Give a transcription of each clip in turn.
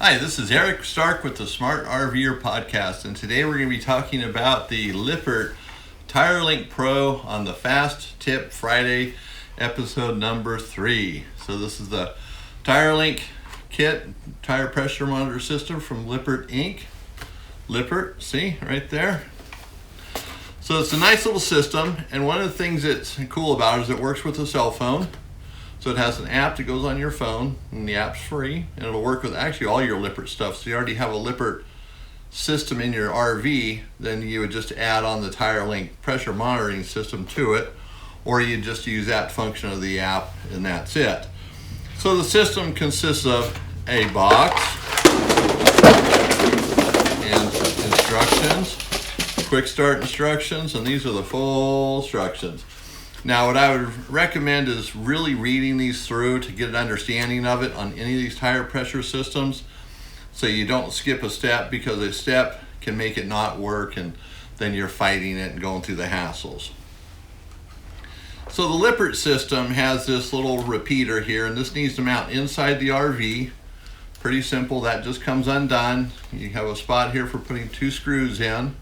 Hi, this is Eric Stark with the Smart RVer podcast, and today we're going to be talking about the Lippert Tire Linc Pro on the Fast Tip Friday, episode number 3. So this is the Tire Linc kit, tire pressure monitor system from Lippert Inc. Lippert, see right there. So it's a nice little system, and one of the things that's cool about it is it works with a cell phone. So it has an app that goes on your phone, and the app's free, and it'll work with actually all your Lippert stuff. So you already have a Lippert system in your RV, then you would just add on the Tire Linc pressure monitoring system to it, or you just use that function of the app, and that's it. So the system consists of a box and instructions, quick start instructions, and these are the full instructions. Now, what I would recommend is really reading these through to get an understanding of it on any of these tire pressure systems, so you don't skip a step, because a step can make it not work and then you're fighting it and going through the hassles. So the Lippert system has this little repeater here, and this needs to mount inside the RV. Pretty simple, that just comes undone. You have a spot here for putting 2 screws in.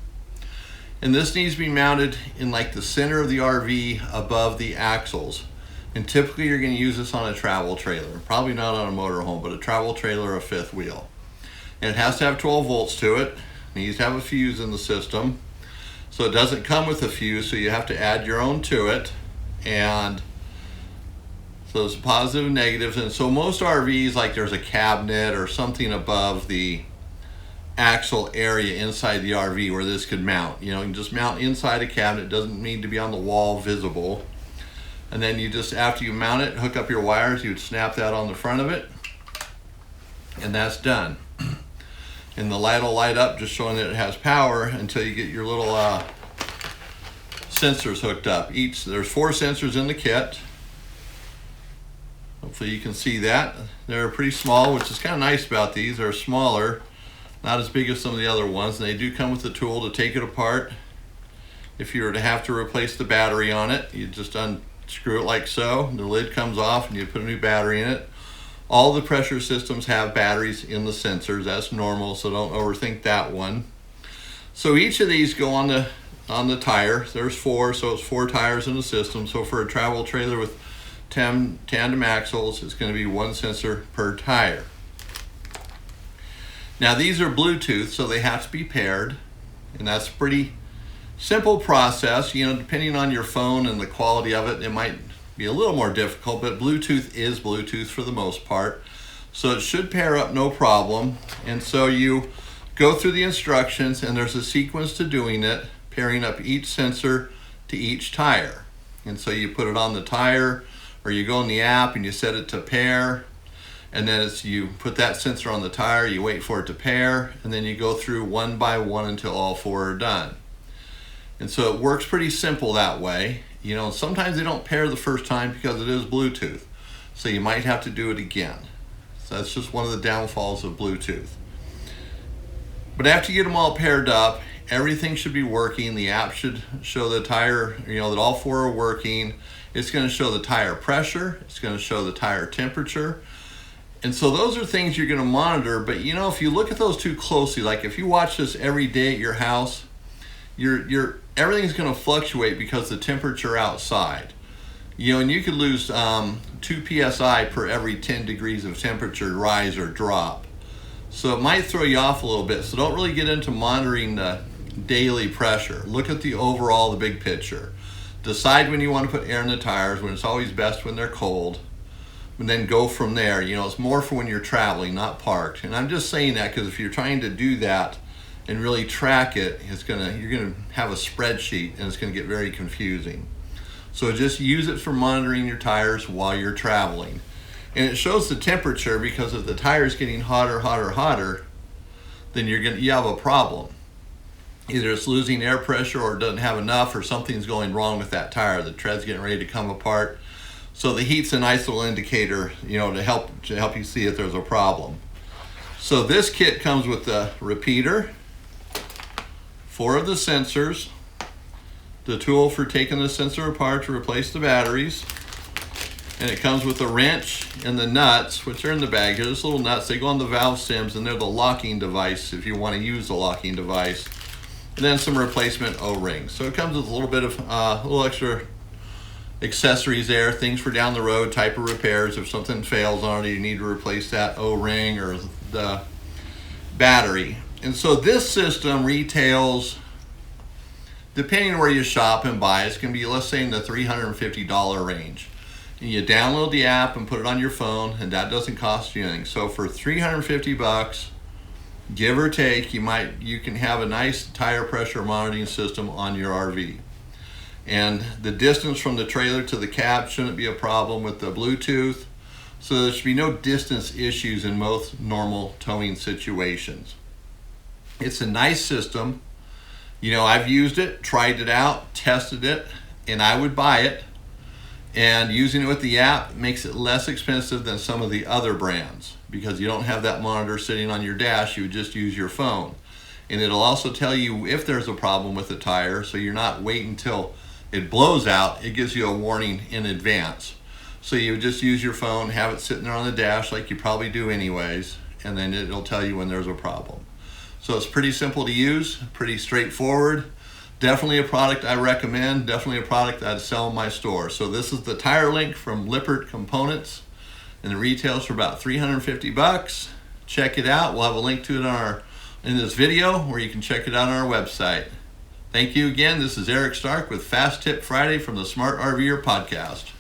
And this needs to be mounted in like the center of the RV above the axles. And typically you're going to use this on a travel trailer. Probably not on a motorhome, but a travel trailer or a fifth wheel. And it has to have 12 volts to it. It needs to have a fuse in the system. So it doesn't come with a fuse, so you have to add your own to it. And so there's positive and negatives. And so most RVs, like there's a cabinet or something above the axle area inside the RV where this could mount. You can just mount inside a cabinet. It doesn't need to be on the wall visible. And then you just, after you mount it, hook up your wires, you would snap that on the front of it, and that's done. And the light will light up, just showing that it has power, until you get your little sensors hooked up. There's 4 sensors in the kit. Hopefully you can see that. They're pretty small, which is kind of nice about these. They're smaller, not as big as some of the other ones, and they do come with the tool to take it apart. If you were to have to replace the battery on it, you just unscrew it like so, and the lid comes off, and you put a new battery in it. All the pressure systems have batteries in the sensors. That's normal, so don't overthink that one. So each of these go on the tire. There's 4, so it's 4 tires in the system. So for a travel trailer with tandem axles, it's going to be 1 sensor per tire. Now these are Bluetooth, so they have to be paired, and that's a pretty simple process. Depending on your phone and the quality of it, it might be a little more difficult, but Bluetooth is Bluetooth for the most part. So it should pair up no problem. And so you go through the instructions, and there's a sequence to doing it, pairing up each sensor to each tire. And so you put it on the tire, or you go in the app and you set it to pair. And then you put that sensor on the tire, you wait for it to pair, and then you go through one by one until all 4 are done. And so it works pretty simple that way. Sometimes they don't pair the first time because it is Bluetooth, so you might have to do it again. So that's just one of the downfalls of Bluetooth. But after you get them all paired up, everything should be working. The app should show the tire, that all 4 are working. It's going to show the tire pressure. It's going to show the tire temperature. And so those are things you're going to monitor, but if you look at those too closely, like if you watch this every day at your house, everything's going to fluctuate because the temperature outside. And you could lose 2 psi per every 10 degrees of temperature rise or drop. So it might throw you off a little bit. So don't really get into monitoring the daily pressure. Look at the overall, the big picture. Decide when you want to put air in the tires, when it's always best when they're cold. And then go from there. It's more for when you're traveling, not parked. And I'm just saying that because if you're trying to do that and really track it, you're gonna have a spreadsheet, and it's gonna get very confusing. So just use it for monitoring your tires while you're traveling. And it shows the temperature, because if the tire's getting hotter, then you have a problem. Either it's losing air pressure, or it doesn't have enough, or something's going wrong with that tire. The tread's getting ready to come apart. So the heat's a nice little indicator, to help you see if there's a problem. So this kit comes with the repeater, 4 of the sensors, the tool for taking the sensor apart to replace the batteries, And it comes with a wrench and the nuts, which are in the bag here. Those little nuts, they go on the valve stems, and they're the locking device if you want to use the locking device. And then some replacement O-rings. So it comes with a little bit of little extra accessories there, things for down the road, type of repairs. If something fails on it, you need to replace that O-ring or the battery. And so this system retails, depending on where you shop and buy, it's going to be, let's say, in the $350 range. And you download the app and put it on your phone, and that doesn't cost you anything. So for $350, give or take, you can have a nice tire pressure monitoring system on your RV. And the distance from the trailer to the cab shouldn't be a problem with the Bluetooth. So there should be no distance issues in most normal towing situations. It's a nice system. You know, I've used it, tried it out, tested it, and I would buy it. And using it with the app makes it less expensive than some of the other brands, because you don't have that monitor sitting on your dash, you would just use your phone. And it'll also tell you if there's a problem with the tire, so you're not waiting till it blows out. It gives you a warning in advance. So you would just use your phone, have it sitting there on the dash like you probably do anyways, and then it'll tell you when there's a problem. So it's pretty simple to use, pretty straightforward. Definitely a product I recommend, definitely a product I'd sell in my store. So this is the tire Linc from Lippert Components, and it retails for about $350. Check it out. We'll have a link to it in this video, where you can check it out on our website. Thank you again. This is Eric Stark with Fast Tip Friday from the Smart RVer podcast.